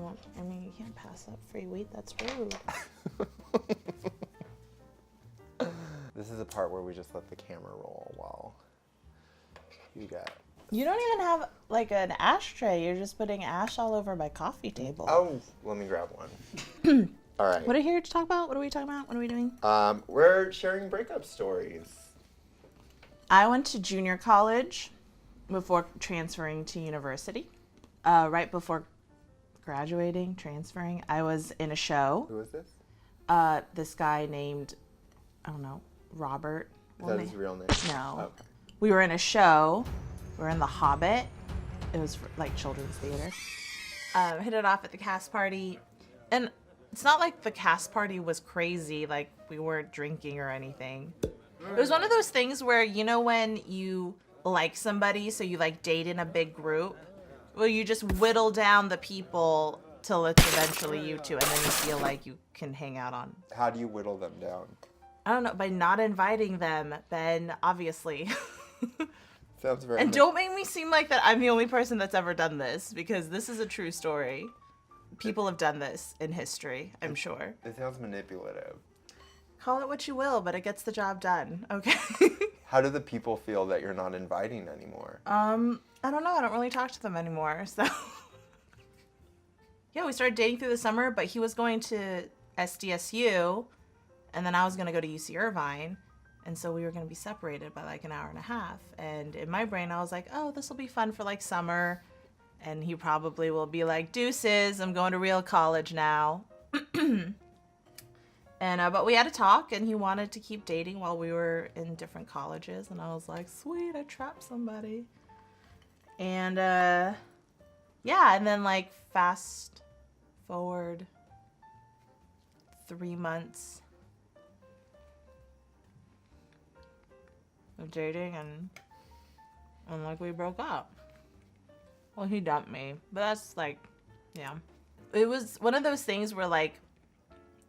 Well, I mean, you can't pass up free weed. That's rude. This is the part where we just let the camera roll while you got... You don't even have, like, an ashtray. You're just putting ash all over my coffee table. Oh, let me grab one. All right. What are we here to talk about? What are we talking about? What are we doing? We're sharing breakup stories. I went to junior college before transferring to university. Right before graduating, transferring, I was in a show. Who is this? This guy named, I don't know, Robert. Is that his real name? No. Okay. We were in a show. We were in The Hobbit. It was like children's theater. Hit it off at the cast party. And it's not like the cast party was crazy, like we weren't drinking or anything. It was one of those things where, you know, when you like somebody, so you like date in a big group, well, you just whittle down the people till it's eventually you two, and then you feel like you can hang out on. How do you whittle them down? I don't know, by not inviting them, Ben, obviously. Sounds very... And don't make me seem like that I'm the only person that's ever done this, because this is a true story. People have done this in history, I'm sure. It sounds manipulative. Call it what you will, but it gets the job done, okay? How do the people feel that you're not inviting anymore? I don't know. I don't really talk to them anymore, so... Yeah, we started dating through the summer, but he was going to SDSU, and then I was going to go to UC Irvine, and so we were going to be separated by like an hour and a half. And in my brain, I was like, oh, this will be fun for like summer, and he probably will be like, deuces, I'm going to real college now. And but we had a talk, and he wanted to keep dating while we were in different colleges, and I was like, sweet, I trapped somebody. And yeah, and then like fast forward 3 months of dating, and like we broke up. Well, he dumped me, but that's like, yeah. It was one of those things where like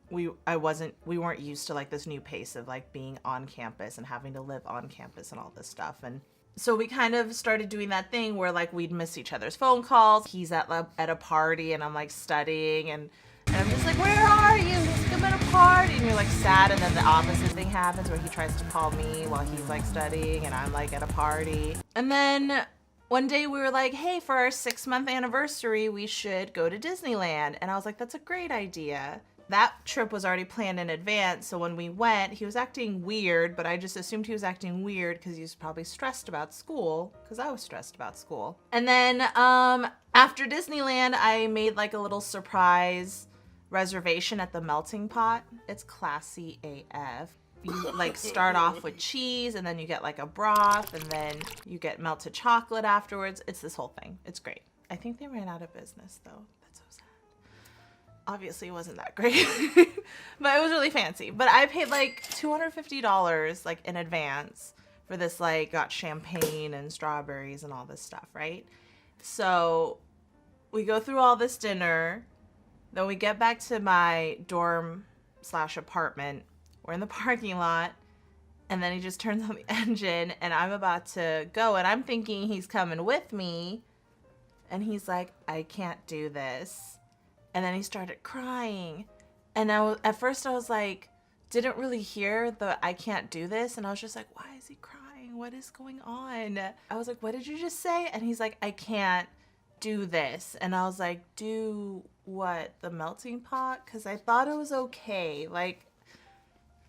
we weren't used to like this new pace of like being on campus and having to live on campus and all this stuff. And so we kind of started doing that thing where like we'd miss each other's phone calls. He's at a party and I'm like studying, and I'm just like, where are you? He's like, I'm at a party. And you're like sad, and then the opposite thing happens where he tries to call me while he's like studying and I'm like at a party. And then one day we were like, hey, for our 6-month anniversary, we should go to Disneyland. And I was like, that's a great idea. That trip was already planned in advance, so when we went, he was acting weird, but I just assumed he was acting weird because he was probably stressed about school, because I was stressed about school. And then after Disneyland, I made like a little surprise reservation at the Melting Pot. It's classy AF. You like start off with cheese, and then you get like a broth, and then you get melted chocolate afterwards. It's this whole thing. It's great. I think they ran out of business though. That's so sad. Obviously it wasn't that great, but it was really fancy. But I paid like $250 like in advance for this, like got champagne and strawberries and all this stuff, right? So we go through all this dinner, then we get back to my dorm/apartment. We're in the parking lot, and then he just turns on the engine, and I'm about to go, and I'm thinking he's coming with me, and he's like, I can't do this. And then he started crying. And at first I was like, didn't really hear the I can't do this. And I was just like, why is he crying? What is going on? I was like, what did you just say? And he's like, I can't do this. And I was like, do what? The melting pot? Because I thought it was okay. Like,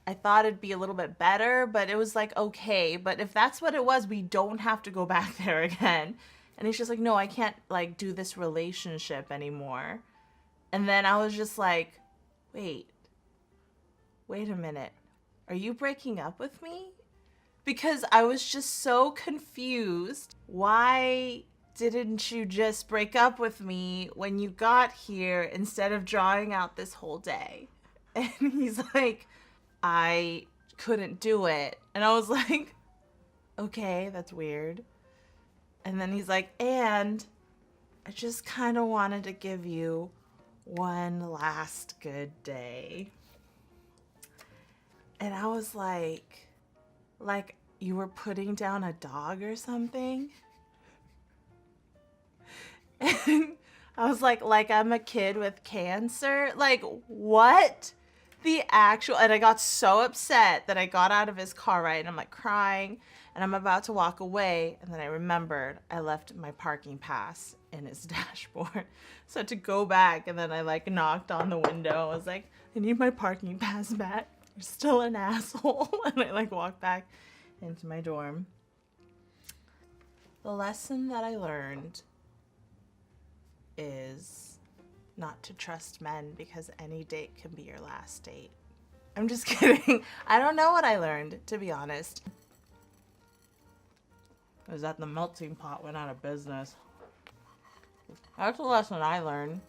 I thought it'd be a little bit better, but it was like, okay. But if that's what it was, we don't have to go back there again. And he's just like, no, I can't like do this relationship anymore. And then I was just like, wait a minute. Are you breaking up with me? Because I was just so confused. Why didn't you just break up with me when you got here instead of drawing out this whole day? And he's like, I couldn't do it. And I was like, okay, that's weird. And then he's like, and I just kind of wanted to give you one last good day. And I was like you were putting down a dog or something? And I was like I'm a kid with cancer. Like, what? The actual, and I got so upset that I got out of his car, right? And I'm like crying and I'm about to walk away. And then I remembered I left my parking pass in his dashboard. So to go back, and then I like knocked on the window. I was like, I need my parking pass back. You're still an asshole. And I like walked back into my dorm. The lesson that I learned is not to trust men because any date can be your last date. I'm just kidding. I don't know what I learned, to be honest. It was that the melting pot went out of business. That's the lesson I learned.